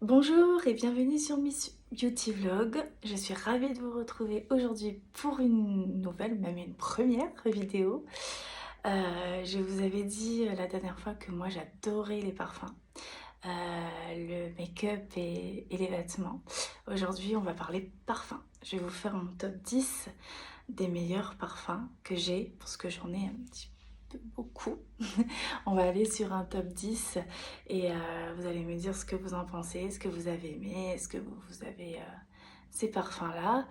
Bonjour et bienvenue sur Miss Beauty Vlog. Je suis ravie de vous retrouver aujourd'hui pour une nouvelle, même une première vidéo. Je vous avais dit la dernière fois que moi j'adorais les parfums, le make-up et les vêtements. Aujourd'hui on va parler parfums. Je vais vous faire mon top 10 des meilleurs parfums que j'ai, parce que j'en ai un petit peu beaucoup. On va aller sur un top 10 et vous allez me dire ce que vous en pensez, ce que vous avez aimé, est-ce que vous avez ces parfums-là.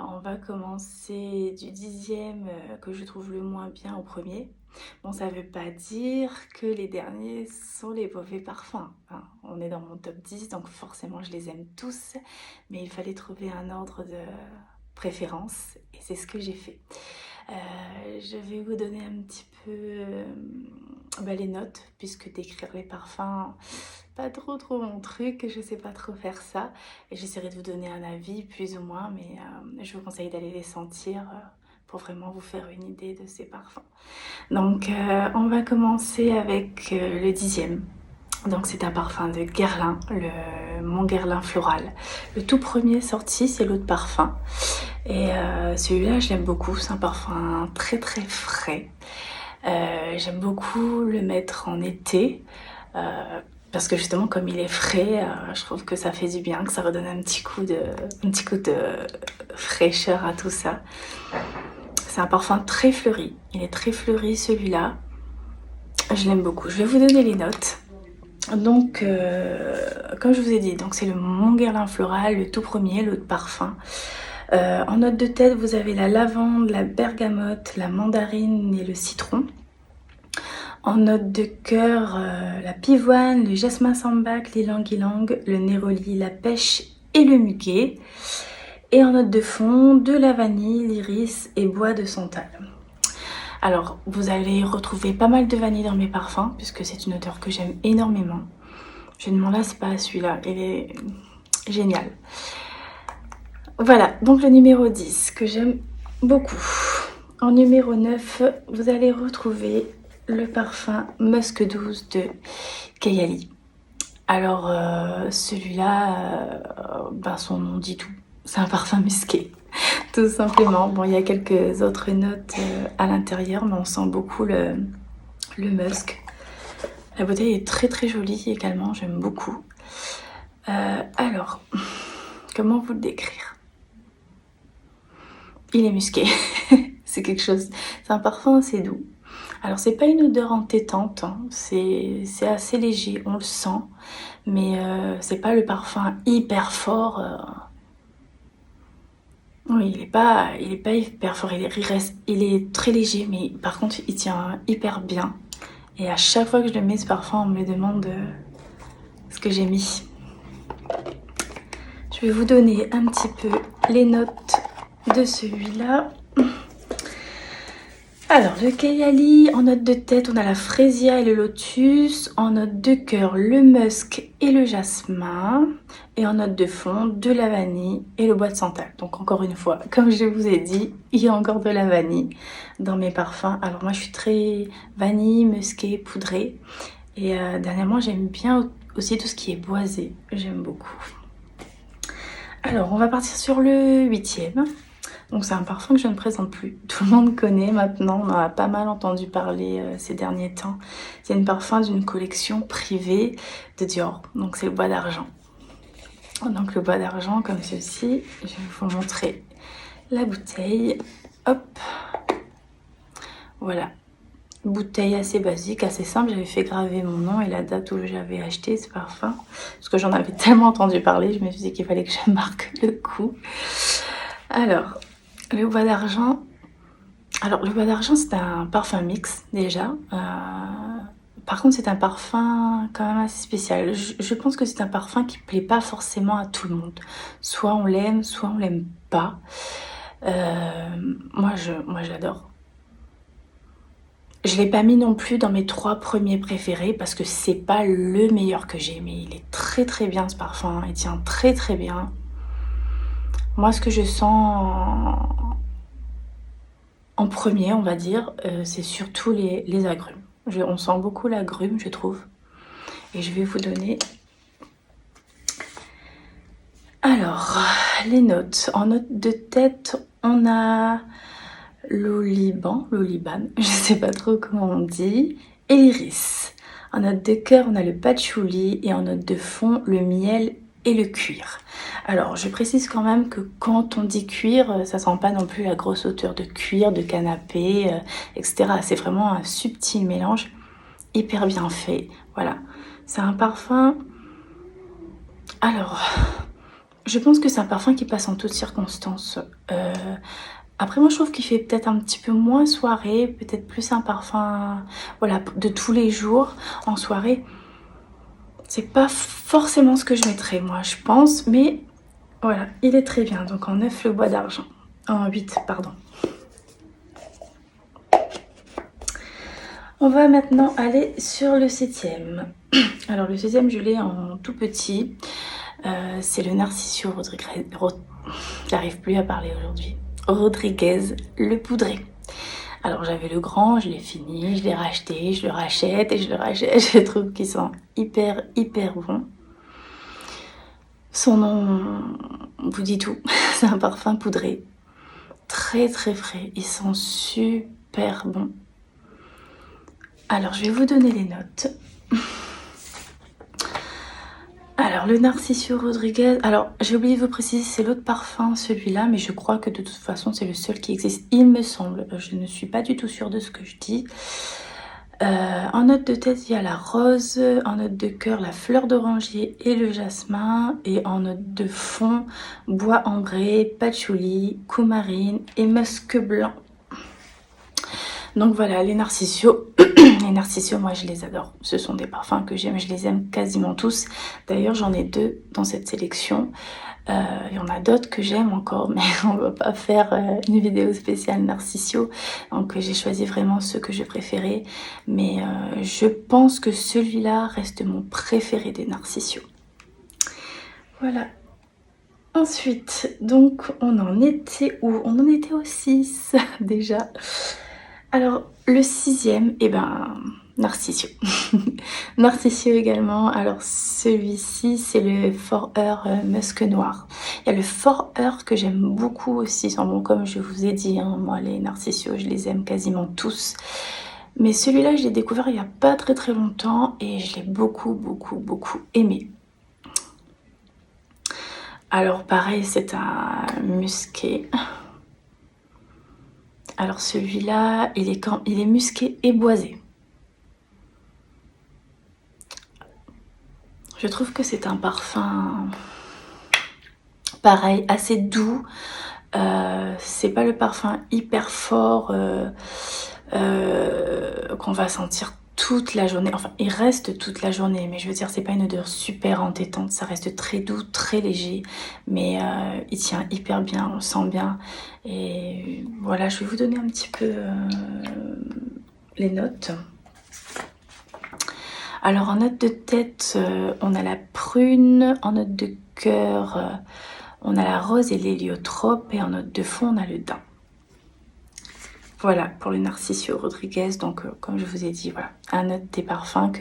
On va commencer du 10e que je trouve le moins bien au premier. Bon, ça veut pas dire que les derniers sont les mauvais parfums, hein. On est dans mon top 10, donc forcément je les aime tous, mais il fallait trouver un ordre de préférence et c'est ce que j'ai fait. Je vais vous donner un petit peu les notes, puisque décrire les parfums, pas trop mon truc, je sais pas trop faire ça. Et j'essaierai de vous donner un avis plus ou moins, mais je vous conseille d'aller les sentir pour vraiment vous faire une idée de ces parfums. Donc on va commencer avec le 10e. Donc c'est un parfum de Guerlain, mon Guerlain floral. Le tout premier sorti, c'est l'eau de parfum. Et celui-là, je l'aime beaucoup. C'est un parfum très frais. J'aime beaucoup le mettre en été. Parce que justement, comme il est frais, je trouve que ça fait du bien, que ça redonne un petit coup de fraîcheur à tout ça. C'est un parfum très fleuri. Il est très fleuri celui-là. Je l'aime beaucoup. Je vais vous donner les notes. Donc, comme je vous ai dit, donc c'est le Mon Guerlain floral, le tout premier, l'eau de parfum. En note de tête, vous avez la lavande, la bergamote, la mandarine et le citron. En note de cœur, la pivoine, le jasmin sambac, l'ilang-ilang, le néroli, la pêche et le muguet. Et en note de fond, de la vanille, l'iris et bois de santal. Alors, vous allez retrouver pas mal de vanille dans mes parfums, puisque c'est une odeur que j'aime énormément. Je ne m'en lasse pas, celui-là, il est génial. Voilà, donc le numéro 10, que j'aime beaucoup. En numéro 9, vous allez retrouver le parfum Musc Douce de Kayali. Alors, celui-là, son nom dit tout. C'est un parfum musqué, tout simplement. Bon, il y a quelques autres notes à l'intérieur, mais on sent beaucoup le musc. La bouteille est très jolie également, j'aime beaucoup. Alors, comment vous le décrire? Il est musqué. C'est quelque chose, c'est un parfum assez doux. Alors c'est pas une odeur entêtante, hein. C'est assez léger, on le sent, mais c'est pas le parfum hyper fort. Oui, il est pas hyper fort, il est très léger, mais par contre il tient hyper bien. Et à chaque fois que je le mets ce parfum, on me demande ce que j'ai mis. Je vais vous donner un petit peu les notes de celui-là. Alors, le Kayali, en note de tête, on a la fraisia et le lotus. En note de cœur, le musc et le jasmin. Et en note de fond, de la vanille et le bois de santal. Donc, encore une fois, comme je vous ai dit, il y a encore de la vanille dans mes parfums. Alors, moi, je suis très vanille, musqué, poudré. Et dernièrement, j'aime bien aussi tout ce qui est boisé. J'aime beaucoup. Alors, on va partir sur le 8e. Donc c'est un parfum que je ne présente plus. Tout le monde connaît maintenant, on en a pas mal entendu parler ces derniers temps. C'est un parfum d'une collection privée de Dior. Donc c'est le bois d'argent. Donc le bois d'argent comme ceci. Je vais vous montrer la bouteille. Hop. Voilà. Bouteille assez basique, assez simple. J'avais fait graver mon nom et la date où j'avais acheté ce parfum. Parce que j'en avais tellement entendu parler, je me suis dit qu'il fallait que je marque le coup. Alors... le bois d'argent. Alors, le bois d'argent, c'est un parfum mix, déjà. Par contre, c'est un parfum quand même assez spécial. Je pense que c'est un parfum qui plaît pas forcément à tout le monde. Soit on l'aime, soit on l'aime pas. Moi, j'adore. Je l'ai pas mis non plus dans mes 3 premiers préférés parce que c'est pas le meilleur que j'ai. Mais il est très bien, ce parfum. Il tient très bien. Moi, ce que je sens... en premier, on va dire, c'est surtout les agrumes. On sent beaucoup l'agrume, je trouve. Et je vais vous donner Alors, les notes. En note de tête, on a l'oliban, je sais pas trop comment on dit, et l'iris. En note de cœur, on a le patchouli et en note de fond, le miel et le cuir. Alors, je précise quand même que quand on dit cuir, ça sent pas non plus la grosse hauteur de cuir, de canapé, etc. C'est vraiment un subtil mélange, hyper bien fait. Voilà, c'est un parfum. Alors, je pense que c'est un parfum qui passe en toutes circonstances. Après, moi, je trouve qu'il fait peut-être un petit peu moins soirée, peut-être plus un parfum, voilà, de tous les jours en soirée. C'est pas forcément ce que je mettrais, moi, je pense, mais voilà, il est très bien. Donc en 9, le bois d'argent. En 8, pardon. On va maintenant aller sur le 7e. Alors le 7e, je l'ai en tout petit. C'est le Narcisio Rodriguez. J'arrive plus à parler aujourd'hui. Rodriguez, le poudré. Alors j'avais le grand, je l'ai fini, je l'ai racheté, je le rachète et je le rachète. Je trouve qu'ils sont hyper bons. Son nom vous dit tout. C'est un parfum poudré. Très frais. Ils sont super bons. Alors je vais vous donner les notes. Alors le Narcisio Rodriguez, alors j'ai oublié de vous préciser, c'est l'autre parfum, celui-là, mais je crois que de toute façon c'est le seul qui existe, il me semble. Je ne suis pas du tout sûre de ce que je dis. En note de tête, il y a la rose, en note de cœur, la fleur d'oranger et le jasmin, et en note de fond, bois ambré, patchouli, coumarine et musc blanc. Donc voilà, les Narcisio. Les Narcisio, moi je les adore. Ce sont des parfums que j'aime, je les aime quasiment tous. D'ailleurs, j'en ai 2 dans cette sélection. Il y en a d'autres que j'aime encore, mais on va pas faire une vidéo spéciale Narcisio. Donc j'ai choisi vraiment ceux que je préférais. Mais je pense que celui-là reste mon préféré des Narcisio. Voilà. Ensuite, donc on en était où? On en était au 6 déjà. Alors, le 6e, eh ben, Narcisio. Narcisio également. Alors, celui-ci, c'est le Forever Musc Noir. Il y a le Forever que j'aime beaucoup aussi. Bon, comme je vous ai dit, hein, moi, les Narcisio, je les aime quasiment tous. Mais celui-là, je l'ai découvert il n'y a pas très longtemps et je l'ai beaucoup aimé. Alors, pareil, c'est un musqué. Alors celui-là, il est musqué et boisé. Je trouve que c'est un parfum, pareil, assez doux. C'est pas le parfum hyper fort qu'on va sentir toute la journée. Enfin, il reste toute la journée, mais je veux dire, c'est pas une odeur super entêtante. Ça reste très doux, très léger, mais il tient hyper bien, on le sent bien. Et voilà, je vais vous donner un petit peu les notes. Alors en note de tête, on a la prune, en note de cœur, on a la rose et l'héliotrope, et en note de fond, on a le daim. Voilà pour le Narcisio Rodriguez. Donc comme je vous ai dit, voilà, un autre des parfums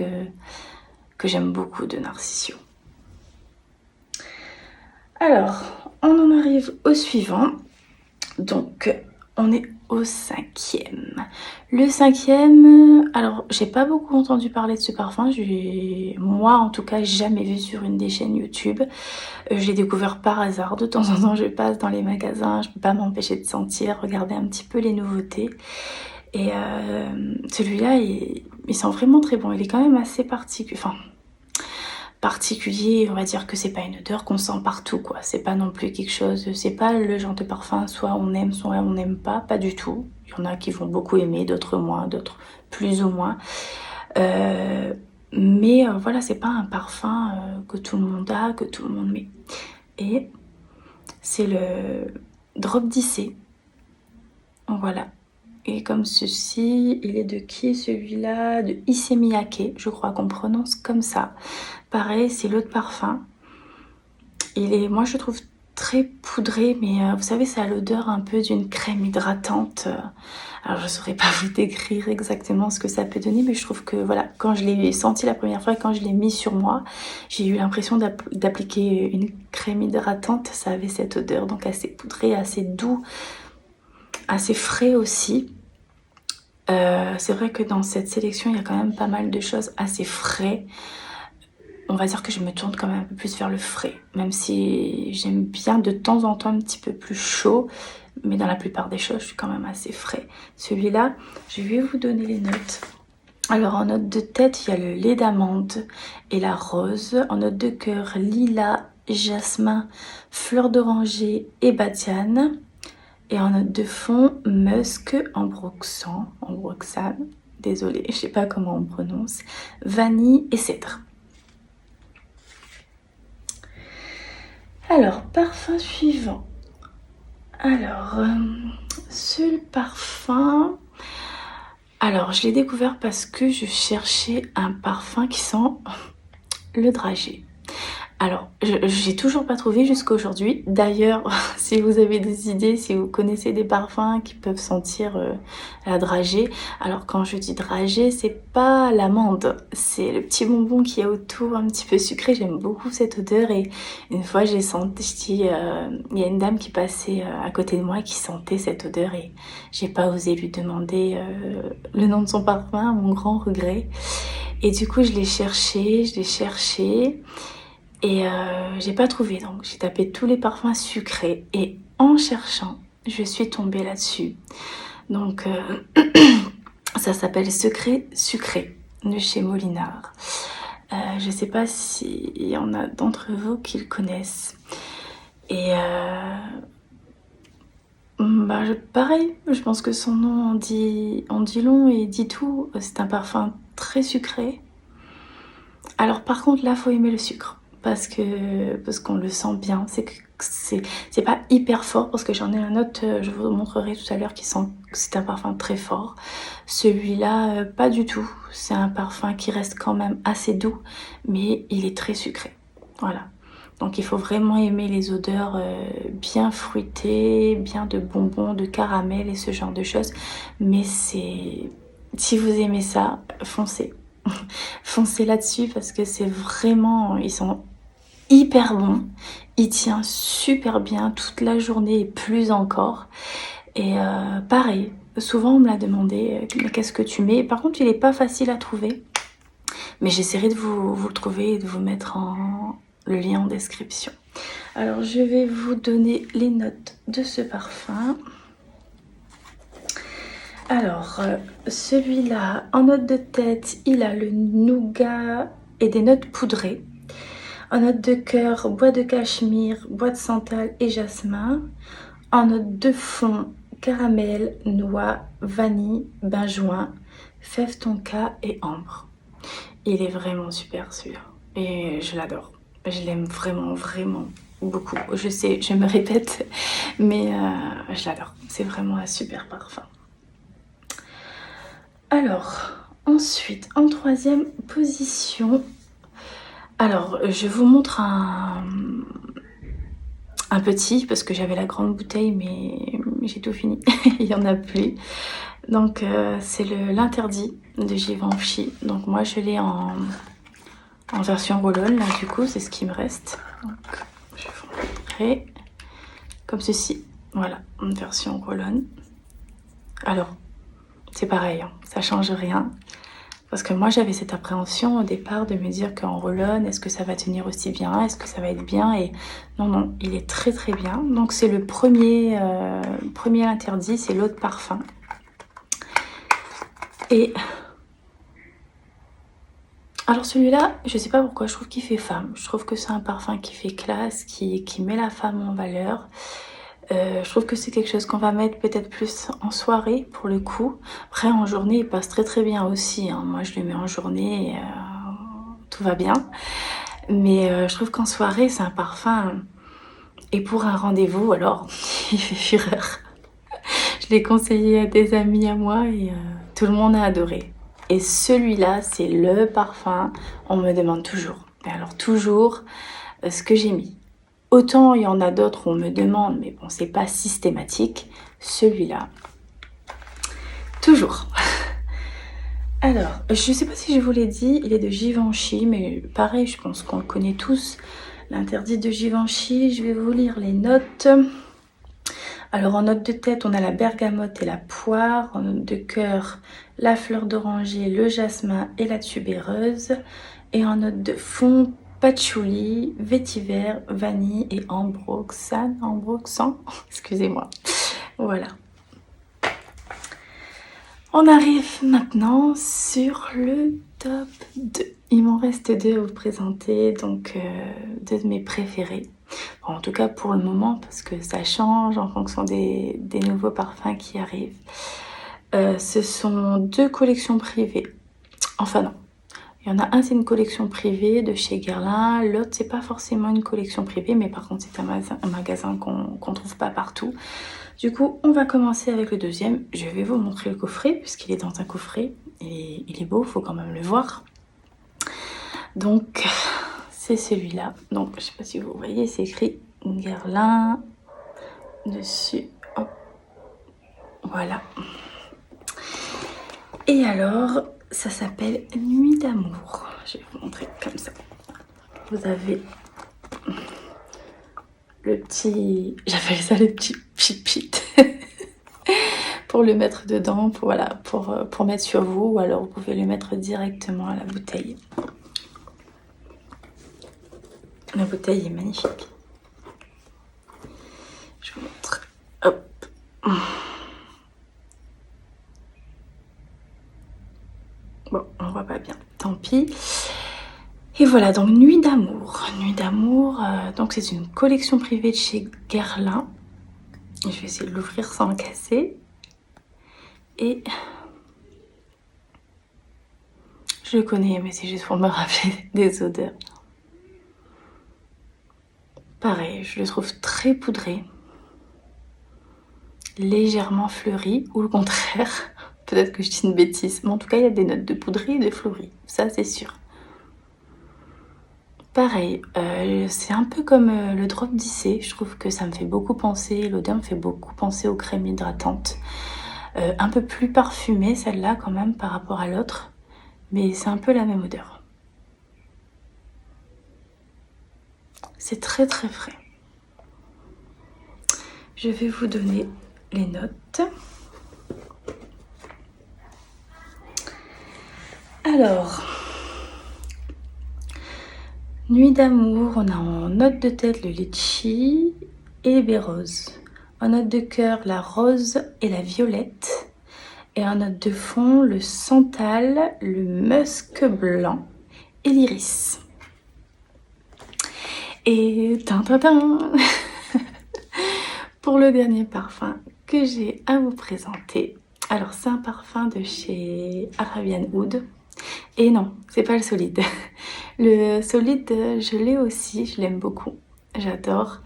que j'aime beaucoup de Narcisio. Alors, on en arrive au suivant. Donc, on est au 5e. Le 5e, alors j'ai pas beaucoup entendu parler de ce parfum. Moi en tout cas, jamais vu sur une des chaînes YouTube. Je l'ai découvert par hasard. De temps en temps, je passe dans les magasins, je peux pas m'empêcher de sentir, regarder un petit peu les nouveautés. Et celui-là, il sent vraiment très bon. Il est quand même assez particulier, on va dire que c'est pas une odeur qu'on sent partout, quoi. C'est pas non plus quelque chose, c'est pas le genre de parfum, soit on aime, soit on n'aime pas du tout. Il y en a qui vont beaucoup aimer, d'autres moins, d'autres plus ou moins. Mais voilà, c'est pas un parfum que tout le monde a, que tout le monde met. Et c'est le Drop d'Issey. Voilà. Et comme ceci, il est de qui celui-là? De Issey Miyake, je crois qu'on prononce comme ça. Pareil, c'est l'autre parfum. Moi je trouve très poudré, mais vous savez, ça a l'odeur un peu d'une crème hydratante. Alors je ne saurais pas vous décrire exactement ce que ça peut donner, mais je trouve que voilà, quand je l'ai senti la première fois et quand je l'ai mis sur moi, j'ai eu l'impression d'appliquer une crème hydratante. Ça avait cette odeur, donc assez poudré, assez doux, assez frais aussi. C'est vrai que dans cette sélection, il y a quand même pas mal de choses assez frais. On va dire que je me tourne quand même un peu plus vers le frais, même si j'aime bien de temps en temps un petit peu plus chaud, mais dans la plupart des choses, je suis quand même assez frais. Celui-là, je vais vous donner les notes. Alors en note de tête, il y a le lait d'amande et la rose. En note de cœur, lilas, jasmin, fleur d'oranger et badiane. Et en note de fond, musc, ambroxan, désolée, je sais pas comment on prononce, vanille et cèdre. Alors, parfum suivant. Alors, ce parfum... Alors, je l'ai découvert parce que je cherchais un parfum qui sent le dragée. Alors, j'ai toujours pas trouvé jusqu'à aujourd'hui. D'ailleurs, si vous avez des idées, si vous connaissez des parfums qui peuvent sentir la dragée. Alors, quand je dis dragée, c'est pas l'amande, c'est le petit bonbon qui est autour, un petit peu sucré. J'aime beaucoup cette odeur et une fois j'ai senti, il y a une dame qui passait à côté de moi qui sentait cette odeur et j'ai pas osé lui demander le nom de son parfum, à mon grand regret. Et du coup, je l'ai cherché. Et j'ai pas trouvé, donc j'ai tapé tous les parfums sucrés et en cherchant, je suis tombée là-dessus. Donc ça s'appelle Secret Sucré de chez Molinard. Je sais pas s'il y en a d'entre vous qui le connaissent. Et pareil, je pense que son nom en dit long et dit tout. C'est un parfum très sucré. Alors par contre là, faut aimer le sucre. Parce qu'on le sent bien, c'est pas hyper fort parce que j'en ai un autre, je vous montrerai tout à l'heure qui sent que c'est un parfum très fort. Celui-là, pas du tout. C'est un parfum qui reste quand même assez doux, mais il est très sucré. Voilà. Donc il faut vraiment aimer les odeurs bien fruitées, bien de bonbons, de caramel et ce genre de choses. Mais si vous aimez ça, foncez. Foncez là-dessus parce que c'est vraiment... Ils sont hyper bon, il tient super bien toute la journée et plus encore. Et pareil, souvent on me l'a demandé, mais qu'est-ce que tu mets? Par contre, il n'est pas facile à trouver, mais j'essaierai de vous le trouver et de vous mettre le lien en description. Alors, je vais vous donner les notes de ce parfum. Alors, celui-là, en note de tête, il a le nougat et des notes poudrées. En note de cœur, bois de cachemire, bois de santal et jasmin. En note de fond, caramel, noix, vanille, benjoin, fève tonka et ambre. Il est vraiment super celui-là. Et je l'adore. Je l'aime vraiment, vraiment beaucoup. Je sais, je me répète, mais je l'adore. C'est vraiment un super parfum. Alors, ensuite, en troisième position... Alors, je vous montre un petit, parce que j'avais la grande bouteille, mais j'ai tout fini. Il n'y en a plus. Donc, c'est l'interdit de Givenchy. Donc, moi, je l'ai en version roll-on. Là, du coup, c'est ce qui me reste. Donc, je vais vous montrer. Comme ceci. Voilà, une version roll-on. Alors, c'est pareil, hein, ça change rien. Parce que moi, j'avais cette appréhension au départ de me dire qu'en roll-on, est-ce que ça va tenir aussi bien? Est-ce que ça va être bien? Et non, non, il est très très bien. Donc, c'est le premier interdit, c'est l'eau de parfum. Et alors celui-là, je sais pas pourquoi, je trouve qu'il fait femme. Je trouve que c'est un parfum qui fait classe, qui met la femme en valeur. Je trouve que c'est quelque chose qu'on va mettre peut-être plus en soirée pour le coup. Après en journée il passe très très bien aussi, hein. Moi je le mets en journée et tout va bien. Mais je trouve qu'en soirée c'est un parfum. Et pour un rendez-vous alors il fait fureur. Je l'ai conseillé à des amis à moi et tout le monde a adoré. Et celui-là c'est le parfum, on me demande toujours. Mais alors toujours ce que j'ai mis. Autant il y en a d'autres où on me demande, mais bon, c'est pas systématique. Celui-là, toujours. Alors, je sais pas si je vous l'ai dit, il est de Givenchy, mais pareil, je pense qu'on le connaît tous. L'interdit de Givenchy, je vais vous lire les notes. Alors en note de tête, on a la bergamote et la poire. En note de cœur, la fleur d'oranger, le jasmin et la tubéreuse. Et en note de fond, patchouli, vétiver, vanille et ambroxan, excusez-moi. Voilà. On arrive maintenant sur le top 2. Il m'en reste 2 à vous présenter, donc 2 de mes préférés. Bon, en tout cas pour le moment, parce que ça change en fonction des nouveaux parfums qui arrivent. Ce sont 2 collections privées. Enfin non. Il y en a un, c'est une collection privée de chez Guerlain. L'autre, c'est pas forcément une collection privée, mais par contre, c'est un magasin qu'on trouve pas partout. Du coup, on va commencer avec le deuxième. Je vais vous montrer le coffret, puisqu'il est dans un coffret. Il est beau, il faut quand même le voir. Donc, c'est celui-là. Donc, je sais pas si vous voyez, c'est écrit Guerlain dessus. Hop. Voilà. Et alors, ça s'appelle Nuit d'amour. Je vais vous montrer comme ça. Vous avez le petit... J'appelle ça le petit pit pour le mettre dedans, pour mettre sur vous, ou alors vous pouvez le mettre directement à la bouteille. La bouteille est magnifique. Je vous montre. Hop. Bon, on voit pas bien, tant pis. Et voilà, donc Nuit d'amour. Nuit d'amour, donc c'est une collection privée de chez Guerlain. Je vais essayer de l'ouvrir sans le casser. Et je le connais, mais c'est juste pour me rappeler des odeurs. Pareil, je le trouve très poudré, légèrement fleuri, ou le contraire. Peut-être que je dis une bêtise, mais en tout cas, il y a des notes de poudré et de fleuri, ça c'est sûr. Pareil, c'est un peu comme le drop d'Issey, je trouve que ça me fait beaucoup penser, l'odeur me fait beaucoup penser aux crèmes hydratantes. Un peu plus parfumée celle-là quand même par rapport à l'autre, mais c'est un peu la même odeur. C'est très très frais. Je vais vous donner les notes. Alors, Nuit d'amour, on a en note de tête le litchi et les baies roses. En note de cœur, la rose et la violette. Et en note de fond, le santal, le musc blanc et l'iris. Et pour le dernier parfum que j'ai à vous présenter. Alors c'est un parfum de chez Arabian Oud. Et non, c'est pas le solide. Le solide, je l'ai aussi, je l'aime beaucoup. J'adore.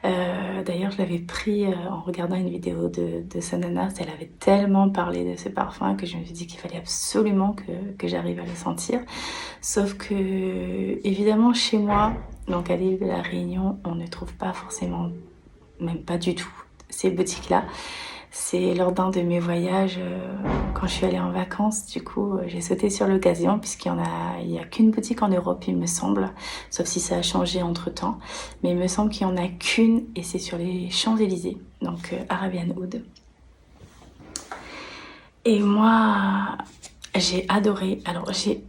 D'ailleurs, je l'avais pris en regardant une vidéo de Sananas. Elle avait tellement parlé de ce parfum que je me suis dit qu'il fallait absolument que j'arrive à le sentir. Sauf que, évidemment, chez moi, donc à l'île de la Réunion, on ne trouve pas forcément, même pas du tout, ces boutiques-là. C'est lors d'un de mes voyages, quand je suis allée en vacances, du coup, j'ai sauté sur l'occasion, puisqu'il y a qu'une boutique en Europe, il me semble, sauf si ça a changé entre-temps. Mais il me semble qu'il n'y en a qu'une, et c'est sur les Champs-Élysées, donc Arabian Oud. Et moi, j'ai adoré, alors j'ai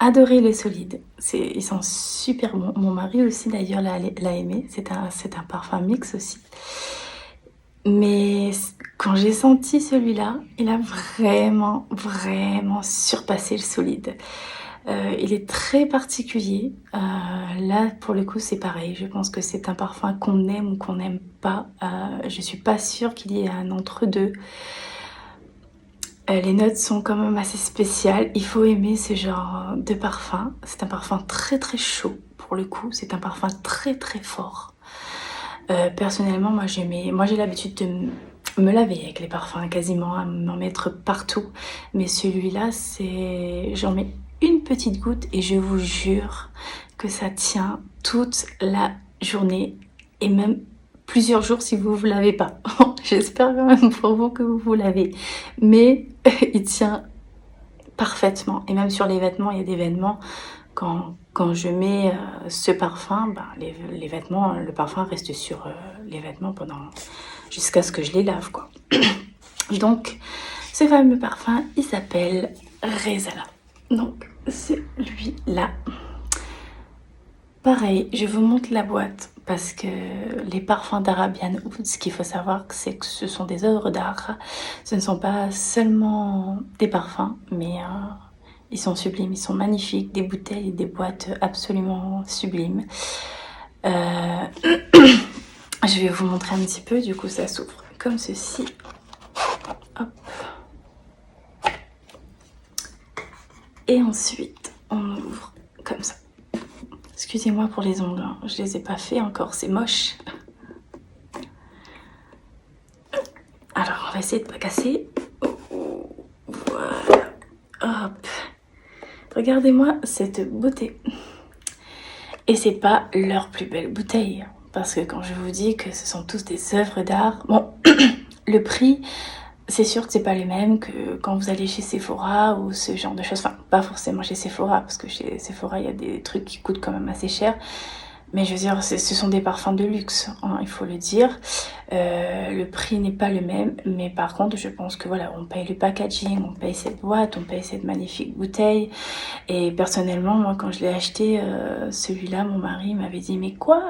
adoré les solides, ils sont super bons. Mon mari aussi d'ailleurs l'a aimé, c'est un parfum mix aussi. Mais quand j'ai senti celui-là, il a vraiment, vraiment surpassé le solide. Il est très particulier. Là, pour le coup, c'est pareil. Je pense que c'est un parfum qu'on aime ou qu'on n'aime pas. Je suis pas sûre qu'il y ait un entre-deux. Les notes sont quand même assez spéciales. Il faut aimer ce genre de parfum. C'est un parfum très très chaud pour le coup. C'est un parfum très très fort. Personnellement, moi j'ai l'habitude de me laver avec les parfums, quasiment à m'en mettre partout. Mais celui-là, j'en mets une petite goutte et je vous jure que ça tient toute la journée. et même plusieurs jours si vous ne vous lavez pas. J'espère quand même pour vous que vous vous lavez. Mais il tient parfaitement. Et même sur les vêtements, il y a des vêtements, quand je mets ce parfum, ben, les vêtements, le parfum reste sur les vêtements jusqu'à ce que je les lave, quoi. Donc, ce fameux parfum, il s'appelle Rezala. Donc, celui-là. Pareil, je vous montre la boîte parce que les parfums d'Arabian Oud, ce qu'il faut savoir, c'est que ce sont des œuvres d'art. Ce ne sont pas seulement des parfums, mais ils sont sublimes, ils sont magnifiques. Des bouteilles et des boîtes absolument sublimes. Je vais vous montrer un petit peu, du coup ça s'ouvre comme ceci. Hop. Et ensuite, on ouvre comme ça. Excusez-moi pour les ongles, hein. Je les ai pas fait encore, c'est moche. Alors, on va essayer de pas casser. Voilà. Hop. Regardez-moi cette beauté. Et c'est pas leur plus belle bouteille. Parce que quand je vous dis que ce sont tous des œuvres d'art, bon, le prix, c'est sûr que c'est pas le même que quand vous allez chez Sephora ou ce genre de choses. Enfin, pas forcément chez Sephora, parce que chez Sephora, il y a des trucs qui coûtent quand même assez cher. Mais je veux dire, ce sont des parfums de luxe, hein, il faut le dire. Le prix n'est pas le même, mais par contre, je pense que voilà, on paye le packaging, on paye cette boîte, on paye cette magnifique bouteille. Et personnellement, moi, quand je l'ai acheté, celui-là, mon mari m'avait dit « Mais quoi?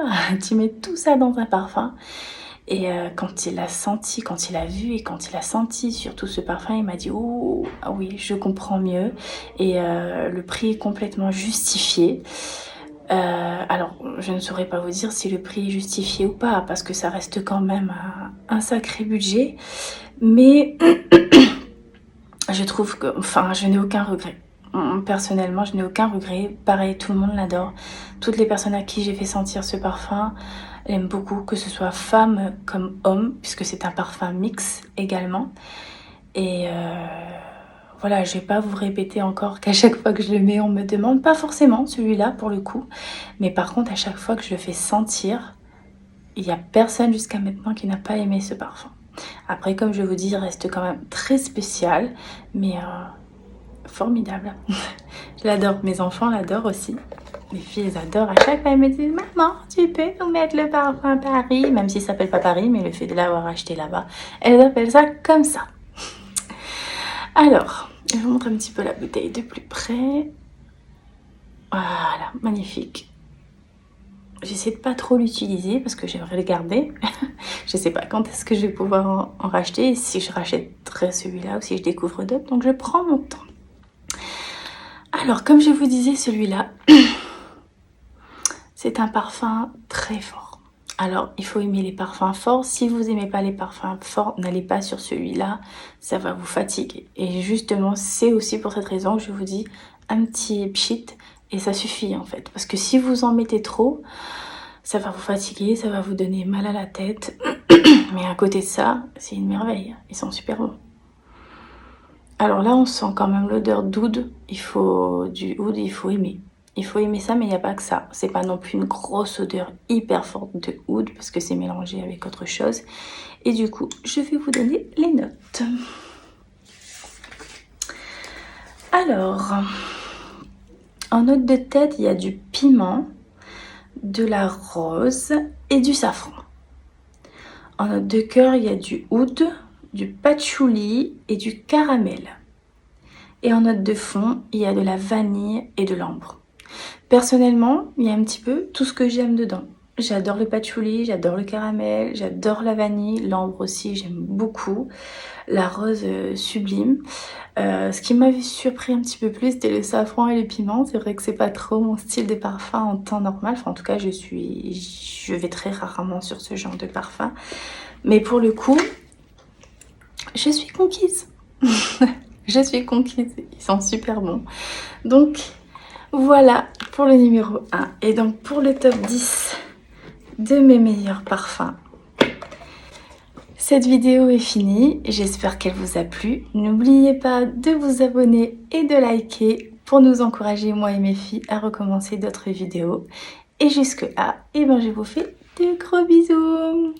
Tu mets tout ça dans un parfum ?» Et quand il l'a senti, quand il a vu et quand il a senti surtout ce parfum, il m'a dit « Oh, ah oui, je comprends mieux. » Et le prix est complètement justifié. Alors, je ne saurais pas vous dire si le prix est justifié ou pas, parce que ça reste quand même un sacré budget. Mais je trouve que, enfin, je n'ai aucun regret. Personnellement, je n'ai aucun regret. Pareil, tout le monde l'adore. Toutes les personnes à qui j'ai fait sentir ce parfum l'aiment beaucoup, que ce soit femme comme homme, puisque c'est un parfum mix également. Et voilà, je vais pas vous répéter encore qu'à chaque fois que je le mets, on me demande, pas forcément celui-là pour le coup, mais par contre, à chaque fois que je le fais sentir, il n'y a personne jusqu'à maintenant qui n'a pas aimé ce parfum. Après, comme je vous dis, il reste quand même très spécial, mais formidable. Je l'adore, mes enfants l'adorent aussi. Les filles, elles adorent. À chaque fois, elles me disent « Maman, tu peux nous mettre le parfum Paris ?» Même s'il ne s'appelle pas Paris, mais le fait de l'avoir acheté là-bas, elles appellent ça comme ça. Alors, je vous montre un petit peu la bouteille de plus près. Voilà, magnifique. J'essaie de pas trop l'utiliser parce que j'aimerais le garder. Je sais pas quand est-ce que je vais pouvoir en racheter, si je rachèterai celui-là ou si je découvre d'autres. Donc je prends mon temps. Alors, comme je vous disais, celui-là, c'est un parfum très fort. Alors, il faut aimer les parfums forts. Si vous n'aimez pas les parfums forts, n'allez pas sur celui-là. Ça va vous fatiguer. Et justement, c'est aussi pour cette raison que je vous dis un petit pchit et ça suffit en fait. Parce que si vous en mettez trop, ça va vous fatiguer, ça va vous donner mal à la tête. Mais à côté de ça, c'est une merveille. Ils sont super bons. Alors là, on sent quand même l'odeur d'oud. Du oud, il faut aimer. Il faut aimer ça, mais il n'y a pas que ça. C'est pas non plus une grosse odeur hyper forte de oud, parce que c'est mélangé avec autre chose. Et du coup, je vais vous donner les notes. Alors, en note de tête, il y a du piment, de la rose et du safran. En note de cœur, il y a du oud, du patchouli et du caramel. Et en note de fond, il y a de la vanille et de l'ambre. Personnellement, il y a un petit peu tout ce que j'aime dedans. J'adore le patchouli, j'adore le caramel, j'adore la vanille, l'ambre aussi, j'aime beaucoup. La rose, sublime. Ce qui m'avait surpris un petit peu plus, c'était le safran et le piment. C'est vrai que c'est pas trop mon style de parfum en temps normal. Enfin, en tout cas, je vais très rarement sur ce genre de parfum. Mais pour le coup, je suis conquise. Je suis conquise. Ils sont super bons. Donc, voilà pour le numéro 1. Et donc, pour le top 10 de mes meilleurs parfums. Cette vidéo est finie, j'espère qu'elle vous a plu. N'oubliez pas de vous abonner et de liker pour nous encourager, moi et mes filles, à recommencer d'autres vidéos. Et jusque là, je vous fais De gros bisous.